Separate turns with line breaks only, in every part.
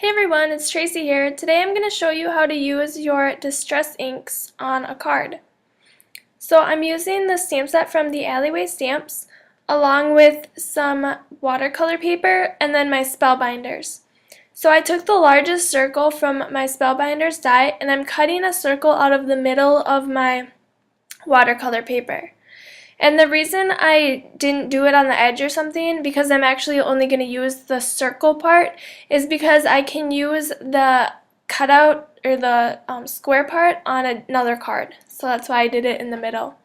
Hey everyone, it's Tracy here. Today I'm going to show you how to use your distress inks on a card. So I'm using the stamp set from the Alleyway Stamps along with some watercolor paper and then my Spellbinders. So I took the largest circle from my Spellbinders die and I'm cutting a circle out of the middle of my watercolor paper. And the reason I didn't do it on the edge or something, because I'm actually only going to use the circle part, is because I can use the cutout or the square part on another card. So that's why I did it in the middle.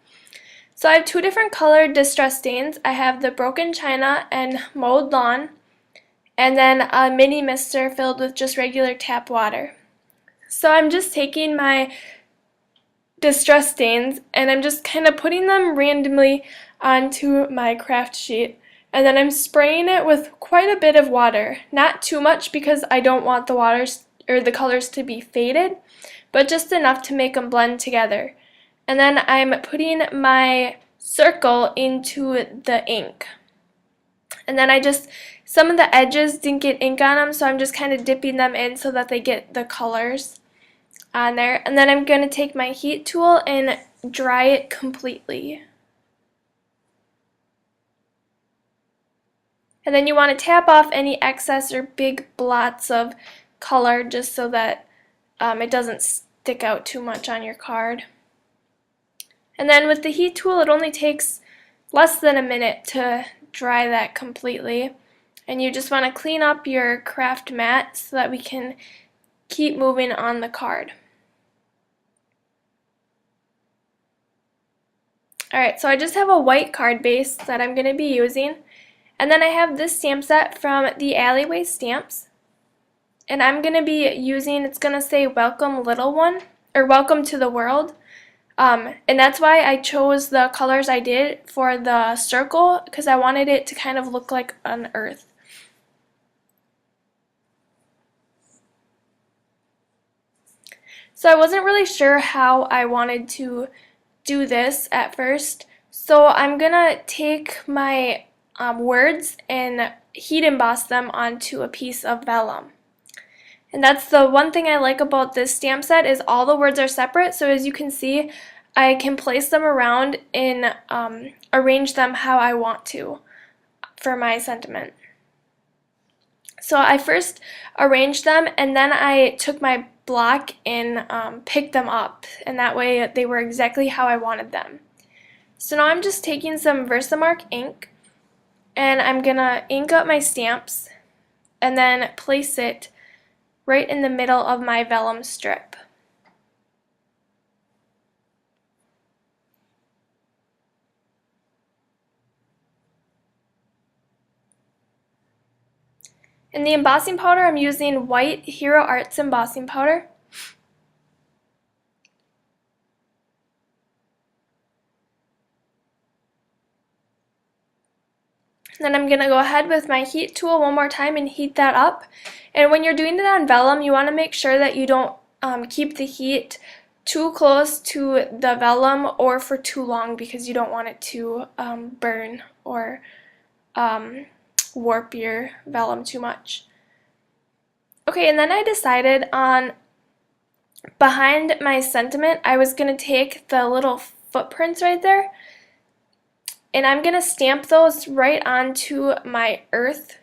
So I have two different colored distress stains. I have the Broken China and Mowed Lawn, and then a mini mister filled with just regular tap water. So I'm just taking my distress stains and I'm just kind of putting them randomly onto my craft sheet, and then I'm spraying it with quite a bit of water. Not too much because I don't want the waters or the colors to be faded, but just enough to make them blend together. And then I'm putting my circle into the ink. And then some of the edges didn't get ink on them, so I'm just kind of dipping them in so that they get the colors on there. And then I'm going to take my heat tool and dry it completely. And then you want to tap off any excess or big blots of color just so that it doesn't stick out too much on your card. And then with the heat tool, it only takes less than a minute to dry that completely. And you just want to clean up your craft mat so that we can keep moving on the card. Alright, so I just have a white card base that I'm going to be using. And then I have this stamp set from the Alleyway Stamps. And I'm going to be using, it's going to say Welcome Little One, or Welcome to the World. And that's why I chose the colors I did for the circle, because I wanted it to kind of look like an earth. So I wasn't really sure how I wanted to do this at first. So I'm gonna take my words and heat emboss them onto a piece of vellum. And that's the one thing I like about this stamp set, is all the words are separate, so as you can see I can place them around and arrange them how I want to for my sentiment. So I first arranged them and then I took my block and picked them up, and that way they were exactly how I wanted them. So now I'm just taking some Versamark ink and I'm gonna ink up my stamps and then place it right in the middle of my vellum strip. In the embossing powder, I'm using white Hero Arts embossing powder. Then I'm going to go ahead with my heat tool one more time and heat that up. And when you're doing it on vellum, you want to make sure that you don't keep the heat too close to the vellum or for too long, because you don't want it to burn or warp your vellum too much. Okay, and then I decided on behind my sentiment, I was going to take the little footprints right there, and I'm going to stamp those right onto my earth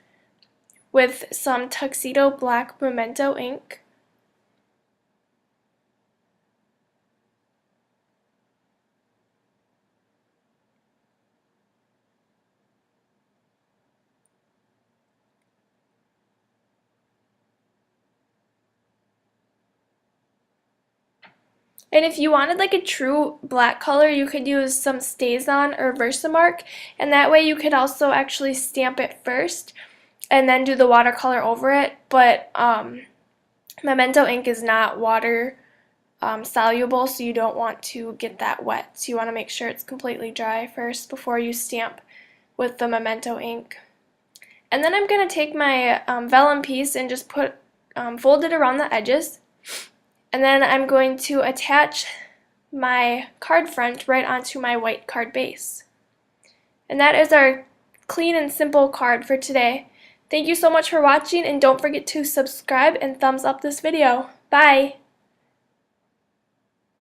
with some Tuxedo Black Memento ink. And if you wanted like a true black color, you could use some StazOn or Versamark, and that way you could also actually stamp it first and then do the watercolor over it. But Memento ink is not water soluble, so you don't want to get that wet. So you want to make sure it's completely dry first before you stamp with the Memento ink. And then I'm going to take my vellum piece and just fold it around the edges. And then I'm going to attach my card front right onto my white card base. And that is our clean and simple card for today. Thank you so much for watching, and don't forget to subscribe and thumbs up this video. Bye!